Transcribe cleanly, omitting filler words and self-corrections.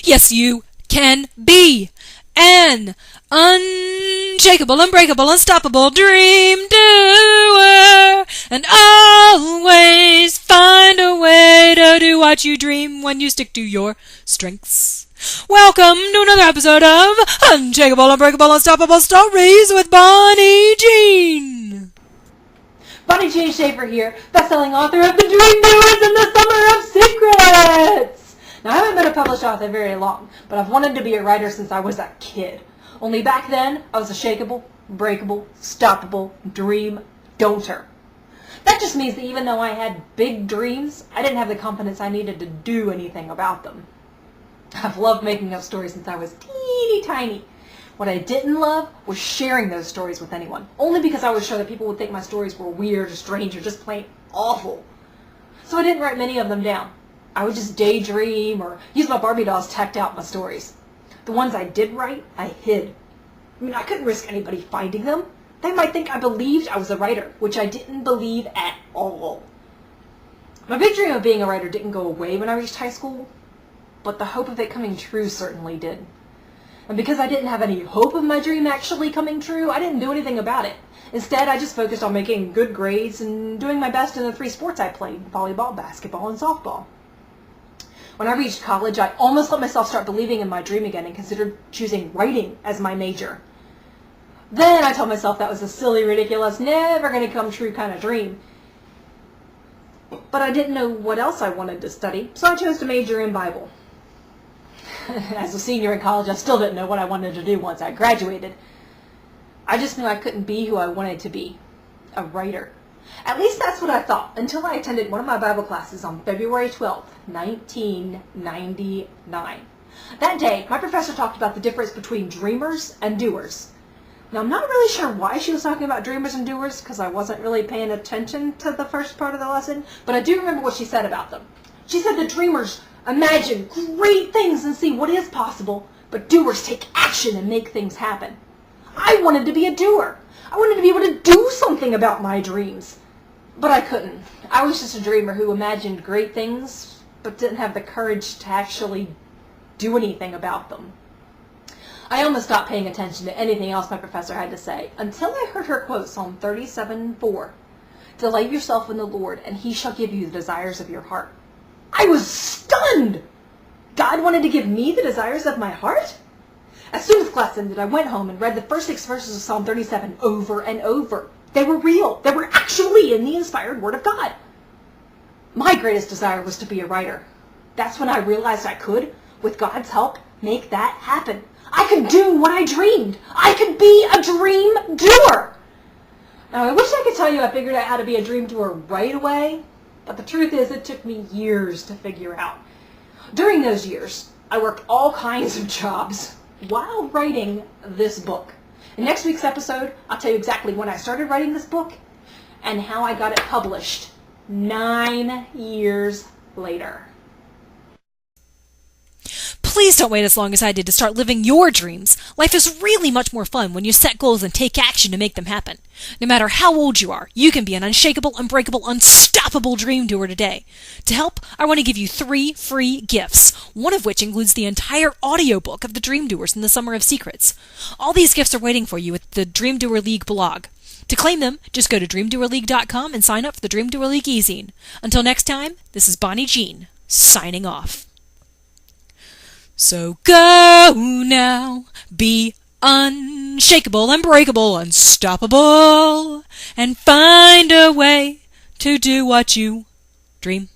Yes, you can be an unshakable, unbreakable, unstoppable dream doer, and always find a way to do what you dream when you stick to your strengths. Welcome to another episode of Unshakable, Unbreakable, Unstoppable Stories with Bonnie Jean. Bonnie Jean Schaefer here, best-selling author of The Dream Doers and the Summer of Secrets. Now, I haven't been a published author very long, but I've wanted to be a writer since I was a kid. Only back then, I was a shakeable, breakable, stoppable dream don'ter. That just means that even though I had big dreams, I didn't have the confidence I needed to do anything about them. I've loved making up stories since I was teeny tiny. What I didn't love was sharing those stories with anyone, only because I was sure that people would think my stories were weird or strange or just plain awful. So I didn't write many of them down. I would just daydream or use my Barbie dolls tacked out my stories. The ones I did write, I hid. I couldn't risk anybody finding them. They might think I believed I was a writer, which I didn't believe at all. My big dream of being a writer didn't go away when I reached high school, but the hope of it coming true certainly did. And because I didn't have any hope of my dream actually coming true, I didn't do anything about it. Instead, I just focused on making good grades and doing my best in the 3 sports I played: volleyball, basketball, and softball. When I reached college, I almost let myself start believing in my dream again and considered choosing writing as my major. Then I told myself that was a silly, ridiculous, never going to come true kind of dream. But I didn't know what else I wanted to study, so I chose to major in Bible. As a senior in college, I still didn't know what I wanted to do once I graduated. I just knew I couldn't be who I wanted to be, a writer. At least that's what I thought, until I attended one of my Bible classes on February 12th, 1999. That day, my professor talked about the difference between dreamers and doers. Now, I'm not really sure why she was talking about dreamers and doers, because I wasn't really paying attention to the first part of the lesson, but I do remember what she said about them. She said that dreamers imagine great things and see what is possible, but doers take action and make things happen. I wanted to be a doer. I wanted to be able to do something about my dreams. But I couldn't. I was just a dreamer who imagined great things, but didn't have the courage to actually do anything about them. I almost stopped paying attention to anything else my professor had to say, until I heard her quote Psalm 37:4. "Delight yourself in the Lord, and he shall give you the desires of your heart." I was stunned! God wanted to give me the desires of my heart? As soon as class ended, I went home and read the first 6 verses of Psalm 37 over and over. They were real. They were actually in the inspired Word of God. My greatest desire was to be a writer. That's when I realized I could, with God's help, make that happen. I could do what I dreamed. I could be a dream doer. Now, I wish I could tell you I figured out how to be a dream doer right away, but the truth is it took me years to figure out. During those years, I worked all kinds of jobs while writing this book. In next week's episode, I'll tell you exactly when I started writing this book and how I got it published 9 years later. Please don't wait as long as I did to start living your dreams. Life is really much more fun when you set goals and take action to make them happen. No matter how old you are, you can be an unshakable, unbreakable, unstoppable dream doer today. To help, I want to give you 3 free gifts, one of which includes the entire audiobook of The Dream Doers and the Summer of Secrets. All these gifts are waiting for you at the Dream Doer League blog. To claim them, just go to dreamdoerleague.com and sign up for the Dream Doer League e-zine. Until next time, this is Bonnie Jean, signing off. So go now, be unshakable, unbreakable, unstoppable, and find a way to do what you dream.